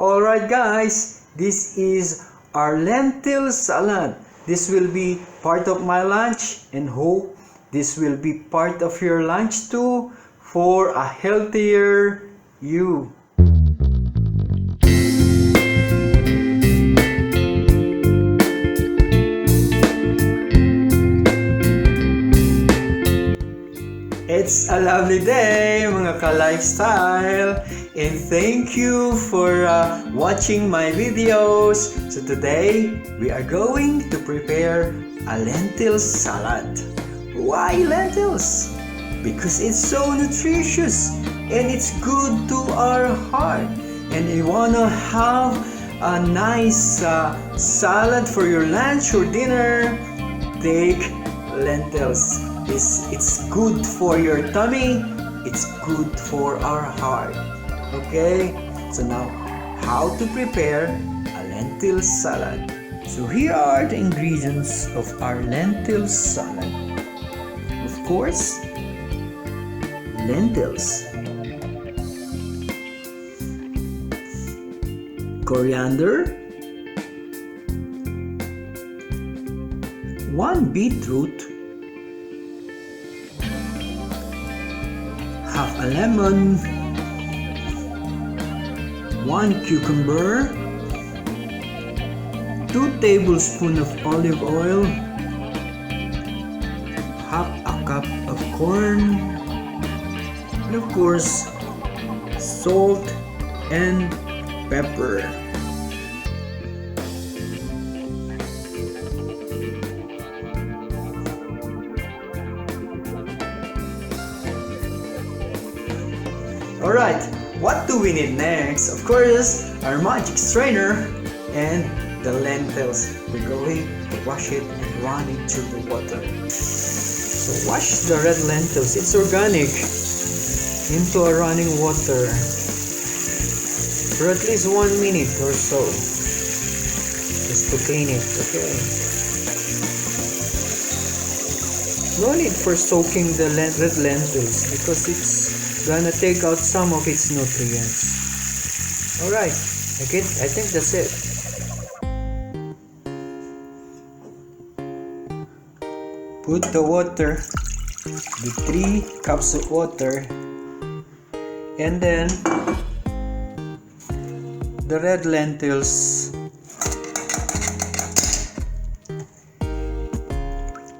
Alright guys, this is our lentil salad. This will be part of my lunch and hope this will be part of your lunch too for a healthier you. It's a lovely day mga ka-lifestyle, and thank you for watching my videos. So today we are going to prepare a lentil salad. Why lentils? Because it's so nutritious and it's good to our heart, and you wanna have a nice salad for your lunch or dinner. Take lentils. It's good for your tummy, it's good for our heart. Okay, so now how to prepare a lentil salad. So here are the ingredients of our lentil salad. Of course, lentils, coriander, 1 beetroot, half a lemon, 1 cucumber, 2 tablespoons of olive oil, half a cup of corn, and of course salt and pepper. Alright, what do we need next? Of course, our magic strainer and the lentils. We're going to wash it and run it through the water. So wash the red lentils, it's organic, into a running water for at least 1 minute or so, just to clean it, okay? No need for soaking the red lentils because it's gonna take out some of its nutrients. Alright, I think that's it. Put the water, the 3 cups of water, and then the red lentils.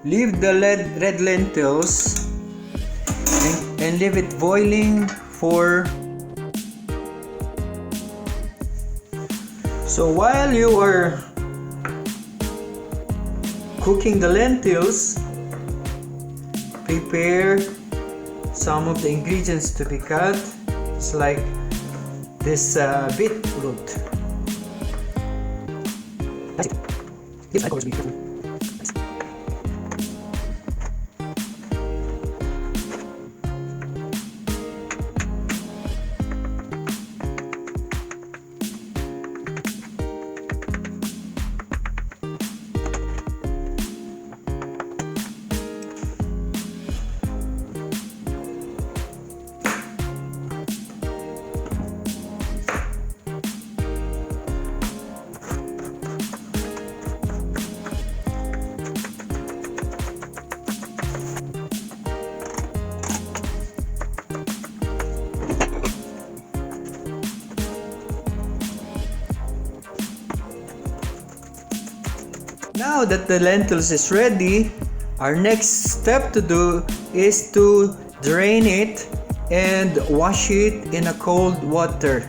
Leave the red lentils and leave it boiling for. So while you are cooking the lentils, prepare some of the ingredients to be cut. It's like this beetroot. Yes, of course, beetroot. Now that the lentils is ready, our next step to do is to drain it and wash it in a cold water.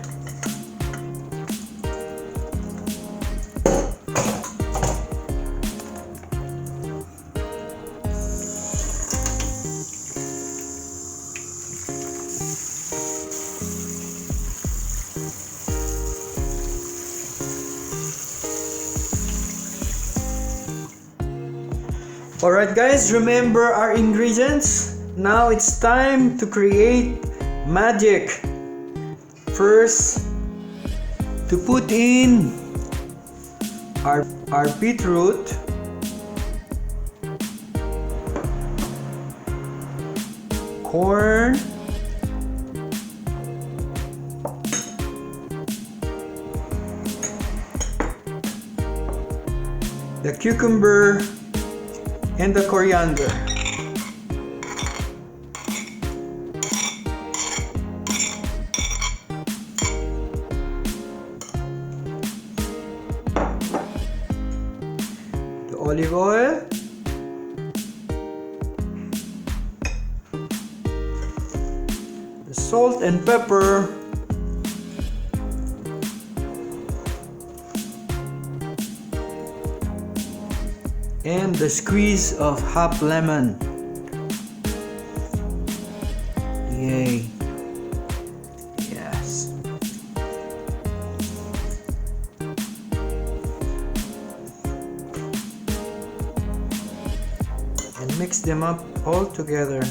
Alright guys, remember our ingredients? Now it's time to create magic. First, to put in our beetroot, corn, the cucumber, and the coriander. The olive oil. The salt and pepper. And the squeeze of half lemon. Yay. Yes. And mix them up all together.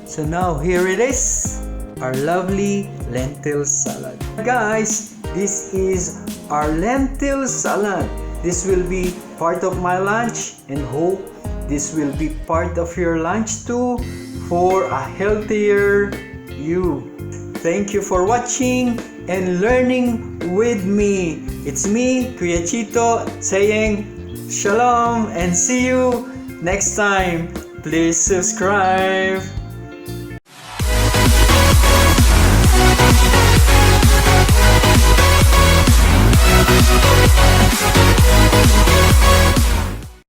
So now here it is, our lovely lentil salad. Guys, this is our lentil salad. This will be part of my lunch and hope this will be part of your lunch too for a healthier you. Thank you for watching and learning with me. It's me, Kuya Chito, saying Shalom and see you next time. Please subscribe.